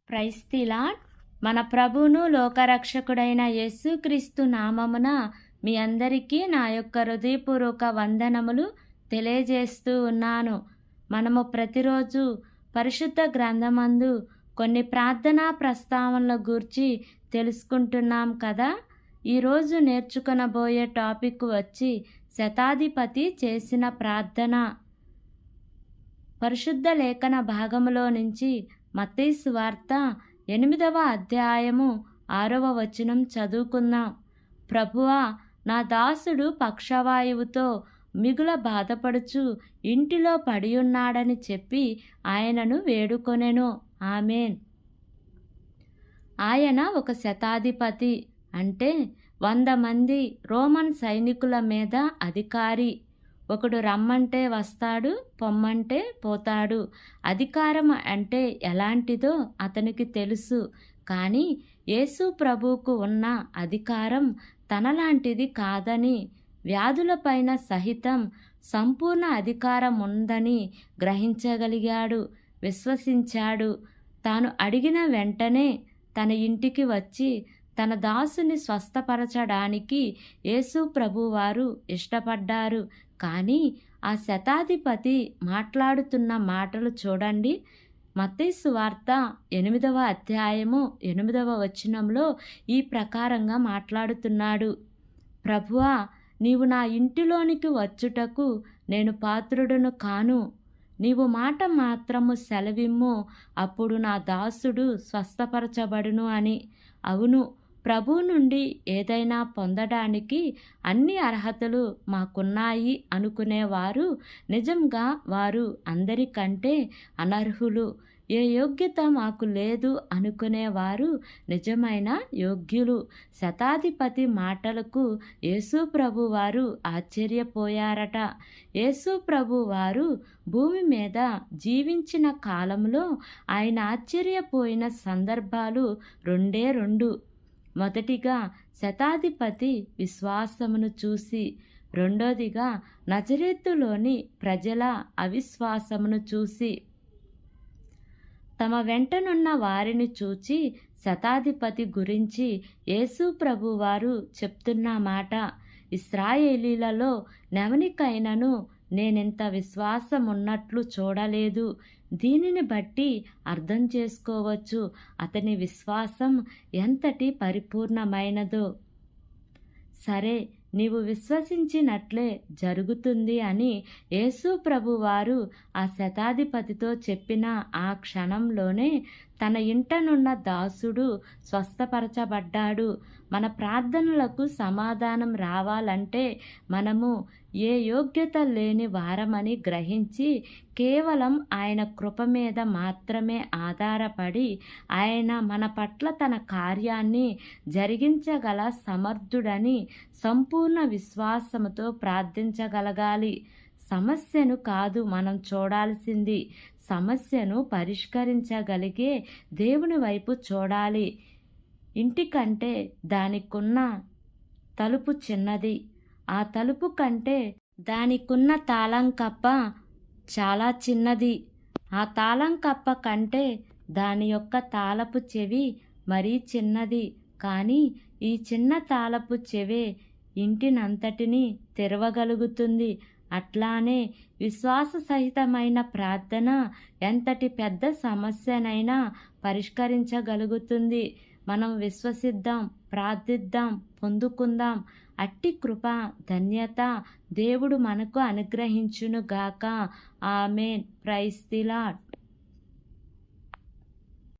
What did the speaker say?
Praise the lord. మన ప్రభువును లోకరక్షకుడైన యేసుక్రీస్తు నామమున మీ అందరికీ నా యొక్క హృదయపూర్వక వందనములు తెలియజేస్తూ ఉన్నాను. మనము ప్రతిరోజు పరిశుద్ధ గ్రంథమందు కొన్ని ప్రార్థనా ప్రస్తావనల గూర్చి తెలుసుకుంటున్నాం కదా. ఈరోజు నేర్చుకొనబోయే టాపిక్ వచ్చి శతాధిపతి చేసిన ప్రార్థన. పరిశుద్ధ లేఖన భాగములో నుంచి మత్తయి సువార్త 8వ అధ్యాయము 6వ వచనం చదువుకుందాం. ప్రభువా, నా దాసుడు పక్షవాయువుతో మిగుల బాధపడుచు ఇంటిలో పడియున్నాడని చెప్పి ఆయనను వేడుకొనెను. ఆమేన్. ఆయన ఒక శతాధిపతి, అంటే 100 మంది రోమన్ సైనికుల మీద అధికారి. ఒకడు రమ్మంటే వస్తాడు, పొమ్మంటే పోతాడు. అధికారం అంటే ఎలాంటిదో అతనికి తెలుసు. కానీ యేసు ప్రభువుకు ఉన్న అధికారం తనలాంటిది కాదని, వ్యాధులపైన సహితం సంపూర్ణ అధికారం ఉందని గ్రహించగలిగాడు, విశ్వసించాడు. తాను అడిగిన వెంటనే తన ఇంటికి వచ్చి తన దాసుని స్వస్థపరచడానికి యేసు ప్రభువారు ఇష్టపడ్డారు. కానీ ఆ శతాధిపతి మాట్లాడుతున్న మాటలు చూడండి. మత్తయి సువార్త 8వ అధ్యాయము 8వ వచనంలో ఈ ప్రకారంగా మాట్లాడుతున్నాడు. ప్రభువా, నీవు నా ఇంటిలోనికి వచ్చుటకు నేను పాత్రుడును కాను. నీవు మాట మాత్రము సెలవిమ్ము, అప్పుడు నా దాసుడు స్వస్థపరచబడును అని. అవును, ప్రభువు నుండి ఏదైనా పొందడానికి అన్ని అర్హతలు మాకున్నాయి అనుకునేవారు నిజంగా వారు అందరికంటే అనర్హులు. ఏ యోగ్యత మాకు లేదు అనుకునేవారు నిజమైన యోగ్యులు. శతాధిపతి మాటలకు యేసు ప్రభు వారు ఆశ్చర్యపోయారట. యేసు ప్రభు వారు భూమి మీద జీవించిన కాలంలో ఆయన ఆశ్చర్యపోయిన సందర్భాలు రెండు. మొదటిగా శతాధిపతి విశ్వాసమును చూసి, రెండోదిగా నజరేతులోని ప్రజల అవిశ్వాసమును చూసి. తమ వెంటనున్న వారిని చూచి శతాధిపతి గురించి యేసు ప్రభు వారు చెప్తున్న మాట, ఇశ్రాయేలీలలో నెవనికైనను నేనింత విశ్వాసమున్నట్లు చూడలేదు. దీనిని బట్టి అర్థం చేసుకోవచ్చు అతని విశ్వాసం ఎంతటి పరిపూర్ణమైనదో. సరే, నీవు విశ్వసించినట్లే జరుగుతుంది అని యేసు ప్రభువారు ఆ శతాధిపతితో చెప్పిన ఆ క్షణంలోనే తన ఇంటనున్న దాసుడు స్వస్థపరచబడ్డాడు. మన ప్రార్థనలకు సమాధానం రావాలంటే మనము ఏ యోగ్యత లేని వారమని గ్రహించి కేవలం ఆయన కృప మీద మాత్రమే ఆధారపడి ఆయన మన పట్ల తన కార్యాన్ని జరిగించగల సమర్థుడని సంపూర్ణ విశ్వాసముతో ప్రార్థించగలగాలి. సమస్యను కాదు మనం చూడాల్సింది, సమస్యను పరిష్కరించగలిగే దేవుని వైపు చూడాలి. ఇంటికంటే దానికున్న తలుపు చిన్నది, ఆ తలుపు కంటే దానికున్న తాళం కప్ప చాలా చిన్నది, ఆ తాళం కప్ప కంటే దాని యొక్క తాళపు చెవి మరీ చిన్నది. కానీ ఈ చిన్న తాళపు చెవే ఇంటినంతటినీ తెరవగలుగుతుంది. అట్లానే విశ్వాస సహితమైన ప్రార్థన ఎంతటి పెద్ద సమస్యనైనా పరిష్కరించగలుగుతుంది. మనం విశ్వసిద్దాం, ప్రార్థిద్దాం, పొందుకుందాం. అట్టి కృప, ధన్యత దేవుడు మనకు అనుగ్రహించునుగాక. ఆమేన్. Praise the lord.